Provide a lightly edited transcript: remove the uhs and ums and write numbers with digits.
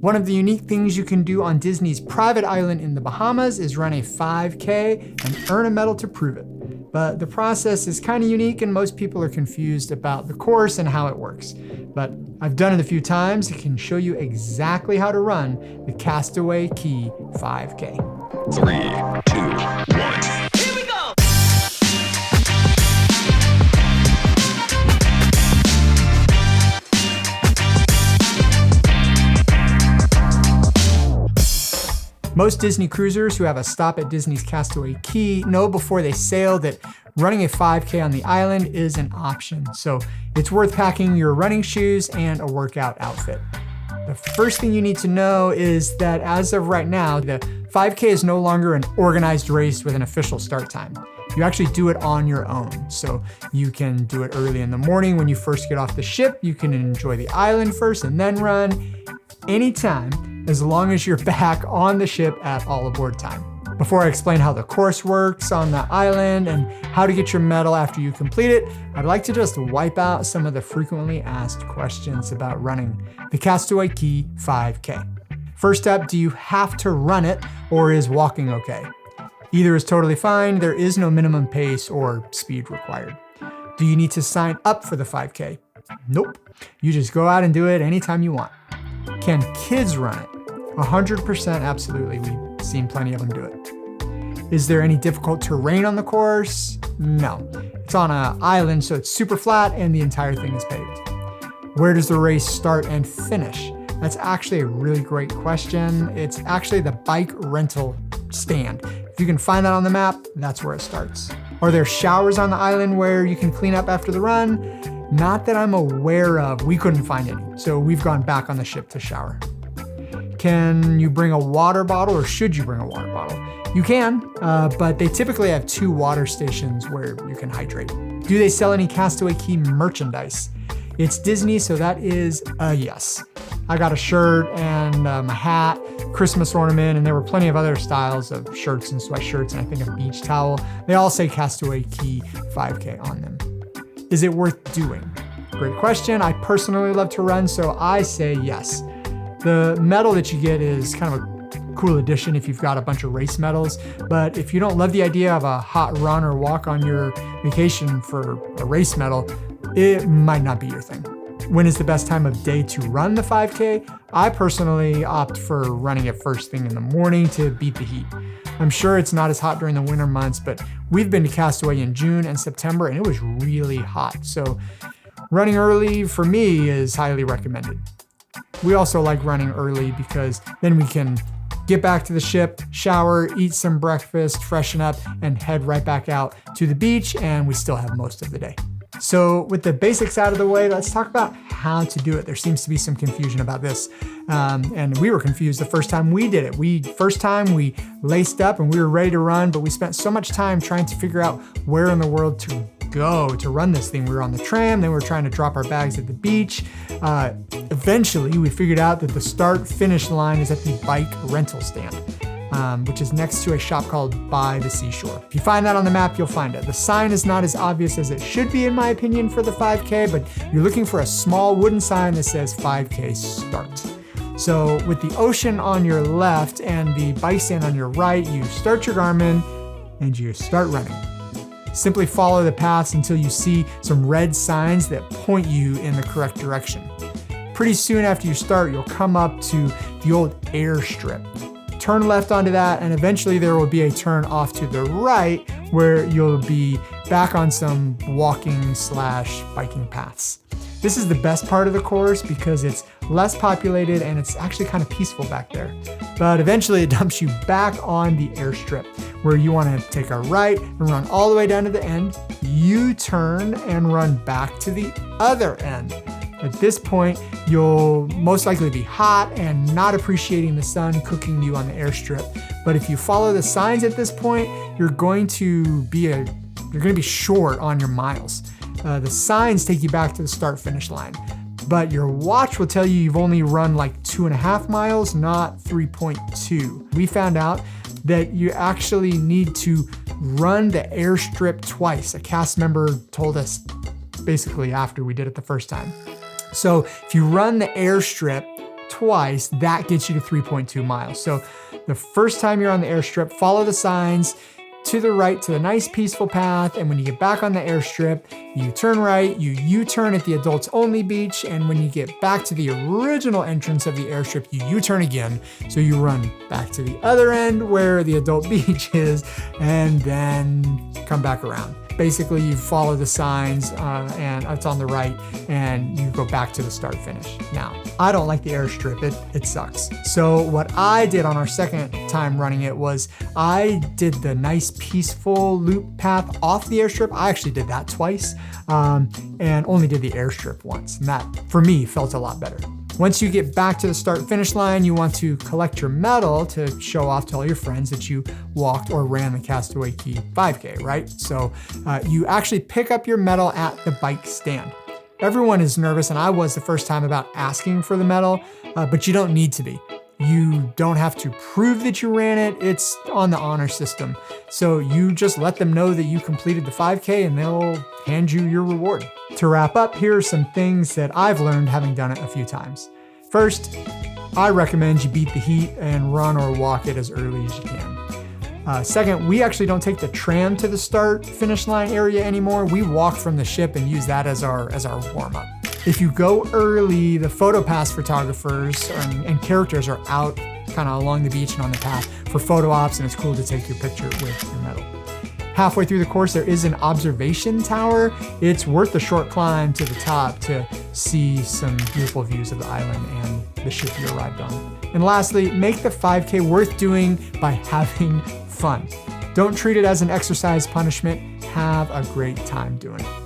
One of the unique things you can do on Disney's private island in the Bahamas is run a 5K and earn a medal to prove it. But the process is kind of unique and most people are confused about the course and how it works. But I've done it a few times. It can show you exactly how to run the Castaway Cay 5K. 3, 2, 1. Here we go! Most Disney cruisers who have a stop at Disney's Castaway Cay know before they sail that running a 5K on the island is an option, so it's worth packing your running shoes and a workout outfit. The first thing you need to know is that as of right now, the 5K is no longer an organized race with an official start time. You actually do it on your own. So you can do it early in the morning when you first get off the ship. You can enjoy the island first and then run anytime, as long as you're back on the ship at all aboard time. Before I explain how the course works on the island and how to get your medal after you complete it, I'd like to just wipe out some of the frequently asked questions about running the Castaway Cay 5K. First up, do you have to run it or is walking okay? Either is totally fine. There is no minimum pace or speed required. Do you need to sign up for the 5K? Nope. You just go out and do it anytime you want. Can kids run it? 100% absolutely. We've seen plenty of them do it. Is there any difficult terrain on the course? No. It's on an island, so it's super flat and the entire thing is paved. Where does the race start and finish? That's actually a really great question. It's actually the bike rental stand. If you can find that on the map, that's where it starts. Are there showers on the island where you can clean up after the run? Not that I'm aware of. We couldn't find any, so we've gone back on the ship to shower. Can you bring a water bottle or should you bring a water bottle? You can, but they typically have 2 water stations where you can hydrate. Do they sell any Castaway Cay merchandise? It's Disney, so that is a yes. I got a shirt and my hat, Christmas ornament, and there were plenty of other styles of shirts and sweatshirts, and I think a beach towel. They all say Castaway Cay 5K on them. Is it worth doing? Great question. I personally love to run, so I say yes. The medal that you get is kind of a cool addition if you've got a bunch of race medals, but if you don't love the idea of a hot run or walk on your vacation for a race medal, it might not be your thing. When is the best time of day to run the 5K? I personally opt for running it first thing in the morning to beat the heat. I'm sure it's not as hot during the winter months, but we've been to Castaway in June and September and it was really hot. So running early for me is highly recommended. We also like running early because then we can get back to the ship, shower, eat some breakfast, freshen up, and head right back out to the beach, and we still have most of the day. So with the basics out of the way, let's talk about how to do it. There seems to be some confusion about this. And we were confused the first time we did it. First time we laced up and we were ready to run, but we spent so much time trying to figure out where in the world to go to run this thing. We were on the tram, then we were trying to drop our bags at the beach. Eventually, we figured out that the start-finish line is at the bike rental stand, which is next to a shop called By the Seashore. If you find that on the map, you'll find it. The sign is not as obvious as it should be, in my opinion, for the 5K, but you're looking for a small wooden sign that says 5K start. So with the ocean on your left and the bike stand on your right, you start your Garmin and you start running. Simply follow the paths until you see some red signs that point you in the correct direction. Pretty soon after you start, you'll come up to the old airstrip. Turn left onto that, and eventually there will be a turn off to the right where you'll be back on some walking/biking paths. This is the best part of the course because it's less populated and it's actually kind of peaceful back there. But eventually it dumps you back on the airstrip where you want to take a right and run all the way down to the end, U-turn and run back to the other end. At this point, you'll most likely be hot and not appreciating the sun cooking you on the airstrip. But if you follow the signs at this point, you're going to be short on your miles. The signs take you back to the start-finish line, but your watch will tell you you've only run like 2.5 miles, not 3.2. We found out that you actually need to run the airstrip twice. A cast member told us basically after we did it the first time. So if you run the airstrip twice, that gets you to 3.2 miles. So the first time you're on the airstrip, follow the signs to the right to the nice peaceful path, and when you get back on the airstrip, you turn right, you U-turn at the adults only beach, and when you get back to the original entrance of the airstrip, you U-turn again. So you run back to the other end where the adult beach is, and then come back around. Basically, you follow the signs and it's on the right, and you go back to the start finish. Now, I don't like the airstrip, it sucks. So what I did on our second time running it was I did the nice peaceful loop path off the airstrip. I actually did that twice and only did the airstrip once. And that, for me, felt a lot better. Once you get back to the start finish line, you want to collect your medal to show off to all your friends that you walked or ran the Castaway Cay 5K, right? So you actually pick up your medal at the bike stand. Everyone is nervous, and I was the first time, about asking for the medal, but you don't need to be. You don't have to prove that you ran it. It's on the honor system. So you just let them know that you completed the 5K and they'll hand you your reward. To wrap up, here are some things that I've learned having done it a few times. First, I recommend you beat the heat and run or walk it as early as you can. Second, we actually don't take the tram to the start finish line area anymore. We walk from the ship and use that as our warm-up. If you go early, the photo pass photographers and characters are out kind of along the beach and on the path for photo ops, and it's cool to take your picture with your medal. Halfway through the course, there is an observation tower. It's worth the short climb to the top to see some beautiful views of the island and the ship you arrived on. And lastly, make the 5K worth doing by having fun. Don't treat it as an exercise punishment. Have a great time doing it.